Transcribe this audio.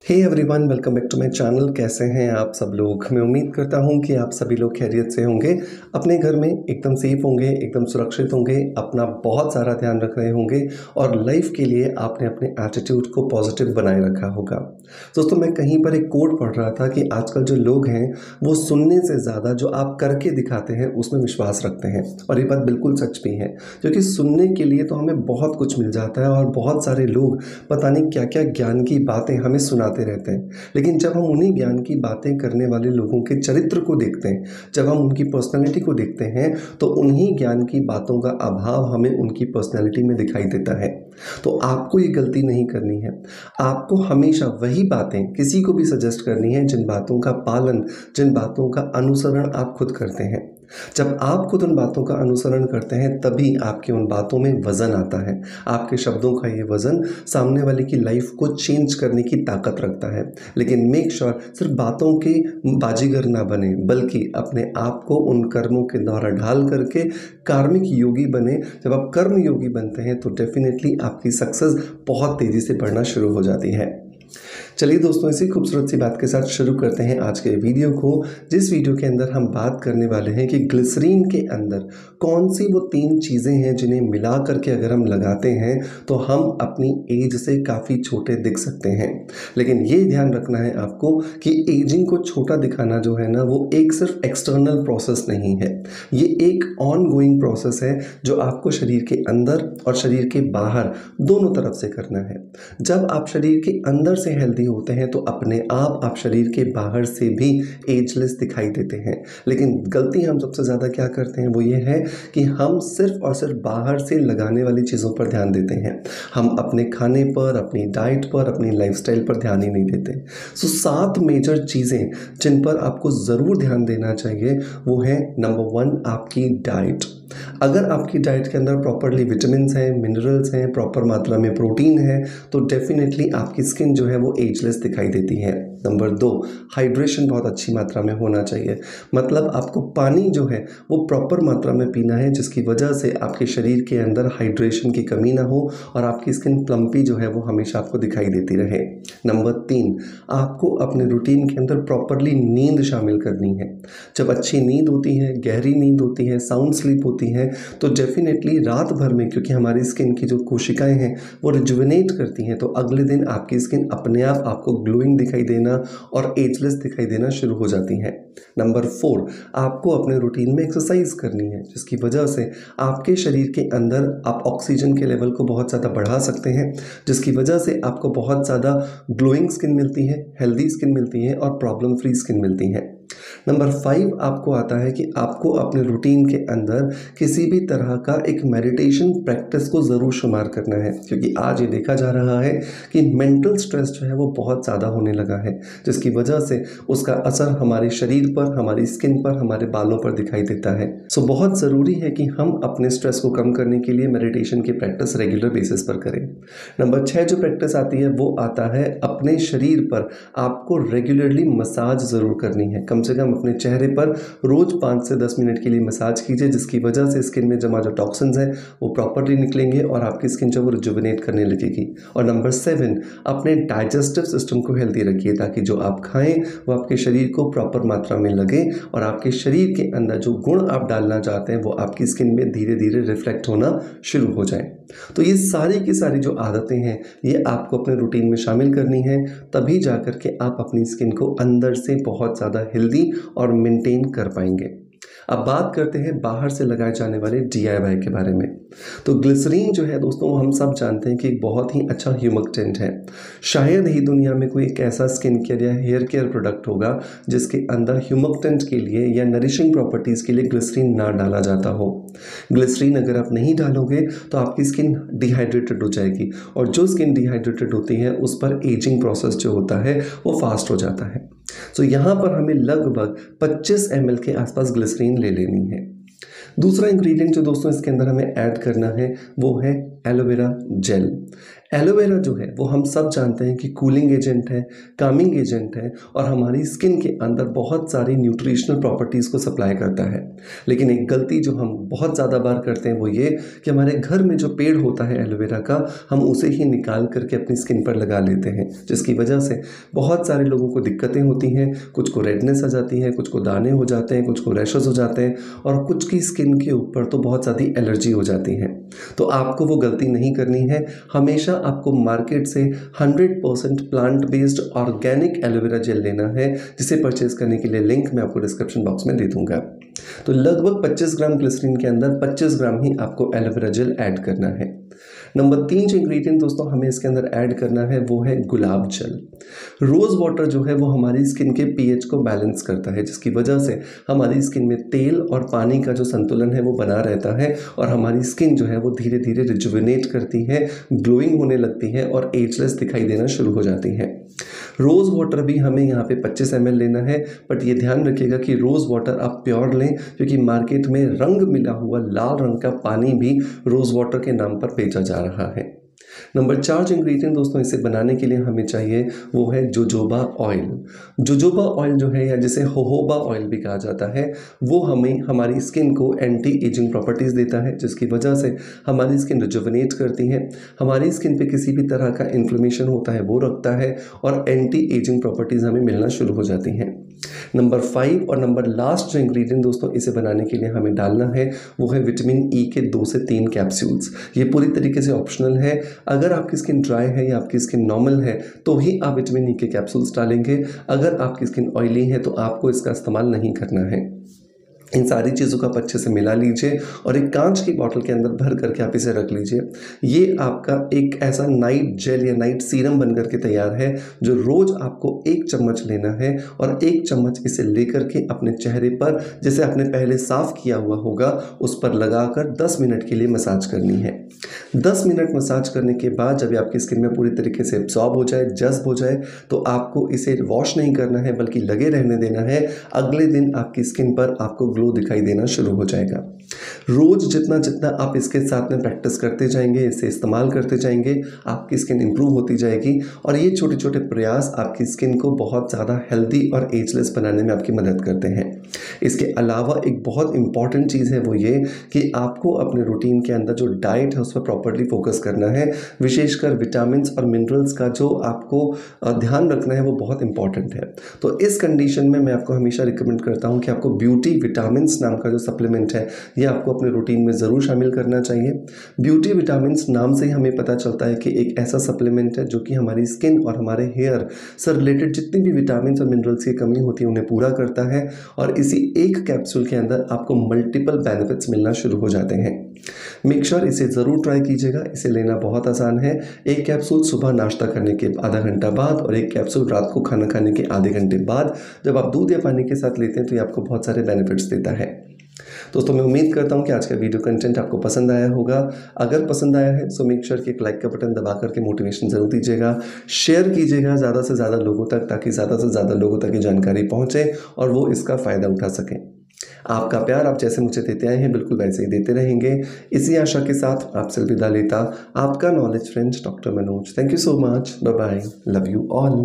Hey everyone, welcome back to my channel. कैसे हैं आप सब लोग? मैं उम्मीद करता हूं कि आप सभी लोग खैरियत से होंगे, अपने घर में एकदम सेफ होंगे, एकदम सुरक्षित होंगे, अपना बहुत सारा ध्यान रख रहे होंगे और लाइफ के लिए आपने अपने एटीट्यूड को पॉजिटिव बनाए रखा होगा। दोस्तों, मैं कहीं पर एक कोट पढ़ रहा था कि आजकल जो लोग हैं वो सुनने से ज़्यादा जो आप करके दिखाते हैं उसमें विश्वास रखते हैं, और ये बात बिल्कुल सच भी है, क्योंकि सुनने के लिए तो हमें बहुत कुछ मिल जाता है और बहुत सारे लोग पता नहीं क्या क्या ज्ञान की बातें हमें सुनाते रहते हैं। लेकिन जब हम उन्हीं ज्ञान की बातें करने वाले लोगों के चरित्र को देखते हैं, जब हम उनकी पर्सनैलिटी को देखते हैं, तो उन्हीं ज्ञान की बातों का अभाव हमें उनकी पर्सनैलिटी में दिखाई देता है। तो आपको ये गलती नहीं करनी है। आपको हमेशा वही बातें किसी को भी सजेस्ट करनी है जिन बातों का पालन, जिन बातों का अनुसरण आप खुद करते हैं। जब आप खुद उन बातों का अनुसरण करते हैं तभी आपकी उन बातों में वज़न आता है। आपके शब्दों का ये वज़न सामने वाले की लाइफ को चेंज करने की ताकत रखता है। लेकिन मेक श्योर सिर्फ बातों के बाजीगर ना बने, बल्कि अपने आप को उन कर्मों के द्वारा ढाल करके कार्मिक योगी बने। जब आप कर्म योगी बनते हैं तो डेफिनेटली आपकी सक्सेस बहुत तेज़ी से बढ़ना शुरू हो जाती है। चलिए दोस्तों, इसी खूबसूरत सी बात के साथ शुरू करते हैं आज के वीडियो को, जिस वीडियो के अंदर हम बात करने वाले हैं कि ग्लिसरीन के अंदर कौन सी वो 3 चीज़ें हैं जिन्हें मिला करके अगर हम लगाते हैं तो हम अपनी एज से काफ़ी छोटे दिख सकते हैं। लेकिन ये ध्यान रखना है आपको कि एजिंग को छोटा दिखाना जो है ना, वो एक सिर्फ एक्सटर्नल प्रोसेस नहीं है, ये एक ऑन गोइंग प्रोसेस है जो आपको शरीर के अंदर और शरीर के बाहर दोनों तरफ से करना है। जब आप शरीर के अंदर से हेल्दी होते हैं तो अपने आप शरीर के बाहर से भी एजलेस दिखाई देते हैं। लेकिन गलती हम सबसे ज़्यादा क्या करते हैं वो ये है कि हम सिर्फ और सिर्फ बाहर से लगाने वाली चीज़ों पर ध्यान देते हैं। हम अपने खाने पर, अपनी डाइट पर, अपनी लाइफस्टाइल पर ध्यान ही नहीं देते। 7 मेजर चीज़ें जिन पर आपको ज़रूर ध्यान देना चाहिए वो है, नंबर 1 आपकी डाइट। अगर आपकी डाइट के अंदर प्रॉपरली विटामिन्स हैं, मिनरल्स हैं, प्रॉपर मात्रा में प्रोटीन है, तो डेफिनेटली आपकी स्किन जो है वो एजलेस दिखाई देती है। नंबर 2, हाइड्रेशन बहुत अच्छी मात्रा में होना चाहिए। मतलब आपको पानी जो है वो प्रॉपर मात्रा में पीना है, जिसकी वजह से आपके शरीर के अंदर हाइड्रेशन की कमी ना हो और आपकी स्किन प्लम्पी जो है वो हमेशा आपको दिखाई देती रहे। नंबर 3, आपको अपने रूटीन के अंदर प्रॉपरली नींद शामिल करनी है। जब अच्छी नींद होती है, गहरी नींद होती है, साउंड स्लीप होती है, तो डेफिनेटली रात भर में, क्योंकि हमारी स्किन की जो कोशिकाएं हैं वो रिजुविनेट करती हैं, तो अगले दिन आपकी स्किन अपने आप आपको ग्लोइंग दिखाई देना और एजलेस दिखाई देना शुरू हो जाती है। नंबर 4, आपको अपने रूटीन में एक्सरसाइज करनी है, जिसकी वजह से आपके शरीर के अंदर आप ऑक्सीजन के लेवल को बहुत ज़्यादा बढ़ा सकते हैं, जिसकी वजह से आपको बहुत ज़्यादा ग्लोइंग स्किन मिलती है, हेल्दी स्किन मिलती है और प्रॉब्लम फ्री स्किन मिलती है। नंबर 5 आपको आता है कि आपको अपने रूटीन के अंदर किसी भी तरह का एक मेडिटेशन प्रैक्टिस को ज़रूर शुमार करना है, क्योंकि आज ये देखा जा रहा है कि मेंटल स्ट्रेस जो है वो बहुत ज़्यादा होने लगा है, जिसकी वजह से उसका असर हमारे शरीर पर, हमारी स्किन पर, हमारे बालों पर दिखाई देता है। सो बहुत ज़रूरी है कि हम अपने स्ट्रेस को कम करने के लिए मेडिटेशन की प्रैक्टिस रेगुलर बेसिस पर करें। नंबर 6 जो प्रैक्टिस आती है वो आता है, अपने शरीर पर आपको रेगुलरली मसाज ज़रूर करनी है। कम से कम अपने चेहरे पर रोज 5 से 10 मिनट के लिए मसाज कीजिए, जिसकी वजह से स्किन में जमा जो टॉक्सिन्स हैं वो प्रॉपरली निकलेंगे और आपकी स्किन जो वो रिजुविनेट करने लगेगी। और नंबर 7, अपने डाइजेस्टिव सिस्टम को हेल्दी रखिए, ताकि जो आप खाएं वो आपके शरीर को प्रॉपर मात्रा में लगे और आपके शरीर के अंदर जो गुण आप डालना चाहते हैं वो आपकी स्किन में धीरे धीरे रिफ्लेक्ट होना शुरू हो जाए। तो ये सारी की सारी जो आदतें हैं ये आपको अपने रूटीन में शामिल करनी है, तभी जाकर के आप अपनी स्किन को अंदर से बहुत ज़्यादा हेल्दी और मेंटेन कर पाएंगे। अब बात करते हैं बाहर से लगाए जाने वाले DIY के बारे में। तो ग्लिसरीन जो है दोस्तों, हम सब जानते हैं कि एक बहुत ही अच्छा ह्यूमक्टेंट है। शायद ही दुनिया में कोई एक ऐसा स्किन केयर या हेयर केयर प्रोडक्ट होगा जिसके अंदर ह्यूमक्टेंट के लिए या नरिशिंग प्रॉपर्टीज़ के लिए ग्लिसरीन ना डाला जाता हो। ग्लिसरीन अगर आप नहीं डालोगे तो आपकी स्किन डिहाइड्रेटेड हो जाएगी, और जो स्किन डिहाइड्रेटेड होती है उस पर एजिंग प्रोसेस जो होता है वो फास्ट हो जाता है। तो यहाँ पर हमें लगभग 25 ml के आसपास ग्लिसरीन ले लेनी है। दूसरा इंग्रेडिएंट जो दोस्तों इसके अंदर हमें ऐड करना है वो है एलोवेरा जेल। एलोवेरा जो है वो हम सब जानते हैं कि कूलिंग एजेंट है, कामिंग एजेंट है और हमारी स्किन के अंदर बहुत सारी न्यूट्रिशनल प्रॉपर्टीज़ को सप्लाई करता है। लेकिन एक गलती जो हम बहुत ज़्यादा बार करते हैं वो ये कि हमारे घर में जो पेड़ होता है एलोवेरा का, हम उसे ही निकाल करके अपनी स्किन पर लगा लेते हैं, जिसकी वजह से बहुत सारे लोगों को दिक्कतें होती हैं। कुछ को रेडनेस आ जाती है, कुछ को दाने हो जाते हैं, कुछ को रैशेस हो जाते हैं और कुछ की स्किन के ऊपर तो बहुत ज़्यादा एलर्जी हो जाती है। तो आपको वो गलती नहीं करनी है। हमेशा आपको मार्केट से 100% plant based organic aloe vera gel लेना है, जिसे परचेज करने के लिए लिंक मैं आपको डिस्क्रिप्शन बॉक्स में दे दूंगा। तो लगभग 25 ग्राम ग्लिसरीन के अंदर 25 ग्राम ही आपको एलोवेरा जेल ऐड करना है। नंबर 3 जो इंग्रेडिएंट दोस्तों हमें इसके अंदर ऐड करना है वो है गुलाब जल। रोज़ वाटर जो है वो हमारी स्किन के पीएच को बैलेंस करता है, जिसकी वजह से हमारी स्किन में तेल और पानी का जो संतुलन है वो बना रहता है और हमारी स्किन जो है वो धीरे धीरे रिजुविनेट करती है, ग्लोइंग होने लगती है और एजलेस दिखाई देना शुरू हो जाती है। रोज़ वाटर भी हमें यहाँ पे 25 ml लेना है, बट ये ध्यान रखिएगा कि रोज़ वाटर आप प्योर लें, क्योंकि मार्केट में रंग मिला हुआ लाल रंग का पानी भी रोज़ वाटर के नाम पर बेचा जा रहा है। नंबर 4 जो इंग्रेडिएंट दोस्तों इसे बनाने के लिए हमें चाहिए वो है जोजोबा ऑयल। जोजोबा ऑयल जो है या जिसे होहोबा ऑयल भी कहा जाता है, वो हमें हमारी स्किन को एंटी एजिंग प्रॉपर्टीज़ देता है, जिसकी वजह से हमारी स्किन रिजुविनेट करती है, हमारी स्किन पे किसी भी तरह का इन्फ्लेमेशन होता है वो रखता है और एंटी एजिंग प्रॉपर्टीज़ हमें मिलना शुरू हो जाती हैं। नंबर 5 और नंबर लास्ट जो इंग्रेडिएंट दोस्तों इसे बनाने के लिए हमें डालना है वो है विटामिन ई के 2 से 3 कैप्सूल्स। ये पूरी तरीके से ऑप्शनल है। अगर आपकी स्किन ड्राई है या आपकी स्किन नॉर्मल है तो ही आप विटामिन ई के कैप्सूल्स डालेंगे। अगर आपकी स्किन ऑयली है तो आपको इसका इस्तेमाल नहीं करना है। इन सारी चीज़ों को आप अच्छे से मिला लीजिए और एक कांच की बोतल के अंदर भर करके आप इसे रख लीजिए। ये आपका एक ऐसा नाइट जेल या नाइट सीरम बन करके तैयार है, जो रोज़ आपको 1 चम्मच लेना है और 1 चम्मच इसे लेकर के अपने चेहरे पर, जैसे आपने पहले साफ़ किया हुआ होगा, उस पर लगाकर 10 मिनट के लिए मसाज करनी है। 10 मिनट मसाज करने के बाद जब आपकी स्किन में पूरी तरीके से एब्जॉर्ब हो जाए, जज़्ब हो जाए, तो आपको इसे वॉश नहीं करना है बल्कि लगे रहने देना है। अगले दिन आपकी स्किन पर आपको ग्लो दिखाई देना शुरू हो जाएगा। रोज़ जितना जितना आप इसके साथ में प्रैक्टिस करते जाएंगे, इसे इस्तेमाल करते जाएंगे, आपकी स्किन इंप्रूव होती जाएगी और ये छोटे छोटे प्रयास आपकी स्किन को बहुत ज़्यादा हेल्दी और एजलेस बनाने में आपकी मदद करते हैं। इसके अलावा एक बहुत इंपॉर्टेंट चीज़ है वो ये कि आपको अपने रूटीन के अंदर जो डाइट है उस पर प्रॉपर्ली फोकस करना है। विशेषकर विटामिन्स और मिनरल्स का जो आपको ध्यान रखना है वो बहुत इंपॉर्टेंट है। तो इस कंडीशन में मैं आपको हमेशा रिकमेंड करता हूँ कि आपको ब्यूटी विटामिन्स नाम का जो सप्लीमेंट है ये आपको अपने रूटीन में ज़रूर शामिल करना चाहिए। ब्यूटी विटामिन्स नाम से ही हमें पता चलता है कि एक ऐसा सप्लीमेंट है जो कि हमारी स्किन और हमारे हेयर से रिलेटेड जितनी भी विटामिन्स और मिनरल्स की कमी होती है उन्हें पूरा करता है और इसी एक कैप्सूल के अंदर आपको मल्टीपल बेनिफिट्स मिलना शुरू हो जाते हैं। मेक श्योर इसे ज़रूर ट्राई कीजिएगा। इसे लेना बहुत आसान है। एक कैप्सूल सुबह नाश्ता करने के आधा घंटा बाद और एक कैप्सूल रात को खाना खाने के आधे घंटे बाद जब आप दूध या पानी के साथ लेते हैं तो ये आपको बहुत सारे बेनिफिट्स देता है। दोस्तों मैं उम्मीद करता हूँ कि आज का वीडियो कंटेंट आपको पसंद आया होगा। अगर पसंद आया है तो मेक श्योर कि एक लाइक का बटन दबा करके मोटिवेशन ज़रूर दीजिएगा, शेयर कीजिएगा ज़्यादा से ज़्यादा लोगों तक, ताकि ज़्यादा से ज़्यादा लोगों तक ये जानकारी पहुँचे और वो इसका फ़ायदा उठा सकें। आपका प्यार आप जैसे मुझे देते आए हैं बिल्कुल वैसे ही देते रहेंगे। इसी आशा के साथ आपसे विदा लेता आपका knowledge friend doctor Manoj. Thank you so much. Bye bye. Love you all.